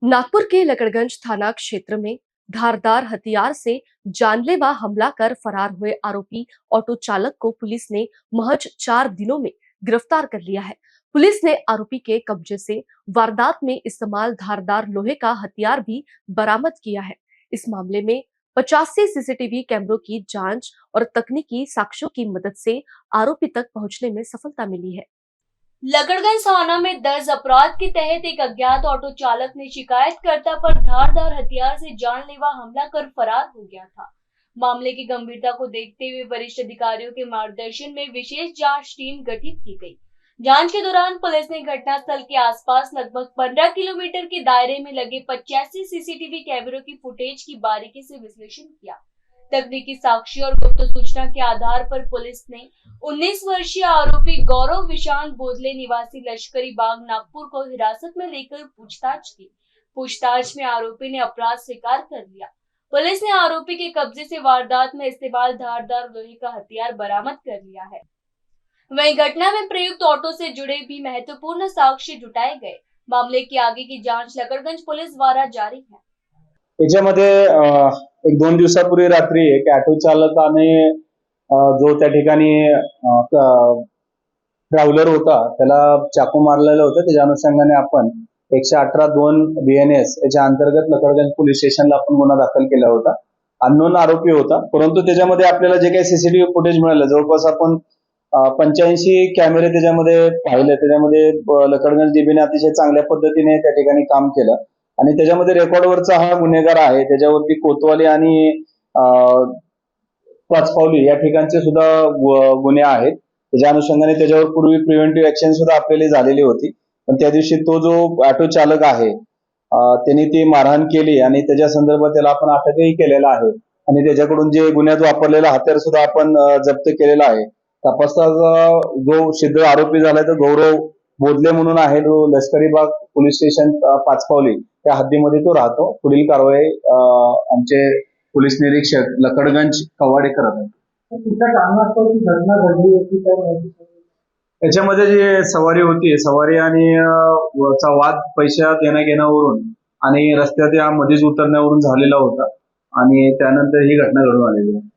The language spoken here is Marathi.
नागपुर के लकड़गंज थाना क्षेत्र में धारदार हथियार से जानलेवा हमला कर फरार हुए आरोपी ऑटो चालक को पुलिस ने महज 4 दिनों में गिरफ्तार कर लिया है। पुलिस ने आरोपी के कब्जे से वारदात में इस्तेमाल धारदार लोहे का हथियार भी बरामद किया है। इस मामले में 85 सीसीटीवी कैमरों की जांच और तकनीकी साक्ष्यों की मदद से आरोपी तक पहुंचने में सफलता मिली है। लकड़गंज थाना में दर्ज अपराध के तहत एक अज्ञात ऑटो चालक ने शिकायतकर्ता पर धारदार हथियार से जानलेवा हमला कर फरार हो गया था। मामले की गंभीरता को देखते हुए वरिष्ठ अधिकारियों के मार्गदर्शन में विशेष जांच टीम गठित की गई। जांच के दौरान पुलिस ने घटनास्थल के आसपास लगभग 15 किलोमीटर के दायरे में लगे 85 सीसीटीवी कैमरों की फुटेज की बारीकी से विश्लेषण किया। तकनीकी साक्ष्य और गुप्त सूचना के आधार पर पुलिस ने 19 वर्षीय आरोपी गौरव विशाल बोदले निवासी लश्करी बाग नागपुर को हिरासत में लेकर पूछताछ की। पूछताछ में आरोपी ने अपराध स्वीकार कर लिया। पुलिस ने आरोपी के कब्जे से वारदात में इस्तेमाल धारदार लोहे का हथियार बरामद कर लिया है। वहीं घटना में प्रयुक्त ऑटो से जुड़े भी महत्वपूर्ण साक्ष्य जुटाए गए। मामले की आगे की जांच लकड़गंज पुलिस द्वारा जारी है। याच्यामध्ये एक 2 दिवसापूर्वी रात्री एक ऑटो चालकाने जो त्या ठिकाणी ट्रॅव्हलर होता त्याला चाकू मारलेलं होतं। त्याच्या अनुषंगाने आपण 118(2) BNS याच्या अंतर्गत लकड़गंज पोलीस स्टेशनला आपण गुन्हा दाखल केला होता। अननोन आरोपी होता, परंतु त्याच्यामध्ये आपल्याला जे काही सीसीटीव्ही फुटेज मिळालं जवळपास आपण 85 कॅमेरे त्याच्यामध्ये पाहिले। त्याच्यामध्ये लकड़गंज डीबीने अतिशय चांगल्या पद्धतीने त्या ठिकाणी काम केलं आणि त्याच्यामध्ये रेकॉर्डवरचा हा गुन्हेगार आहे। त्याच्यावरती कोतवाली आणि पाचपावली या ठिकाणचे सुद्धा गुन्हे आहेत। त्याच्या अनुषंगाने त्याच्यावर पूर्वी प्रिव्हेंटिव्ह ऍक्शन सुद्धा आपल्याला झालेली होती, पण त्या दिवशी तो जो ऑटो चालक आहे त्यांनी ती मारहाण केली आणि त्याच्या संदर्भात त्याला आपण अटकही केलेला आहे आणि त्याच्याकडून जे गुन्ह्यात वापरलेलं हत्यार सुद्धा आपण जप्त केलेलं आहे। तपासाचा जो सिद्ध आरोपी झालाय तो गौरव बोदले म्हणून आहे, जो लष्करी बाग पोलीस स्टेशन पाचपावली त्या हद्दीमध्ये तो राहतो। पुढील कारवाई आमचे पोलीस निरीक्षक लकड़गंज कवाडे करत आहेत। त्याच्यामध्ये जी सवारी होती, सवारी आणि चा वाद पैसा देण्या घेण्यावरून आणि रस्त्यात या मध्येच उतरण्यावरून झालेला होता आणि त्यानंतर ही घटना घडून आलेली आहे।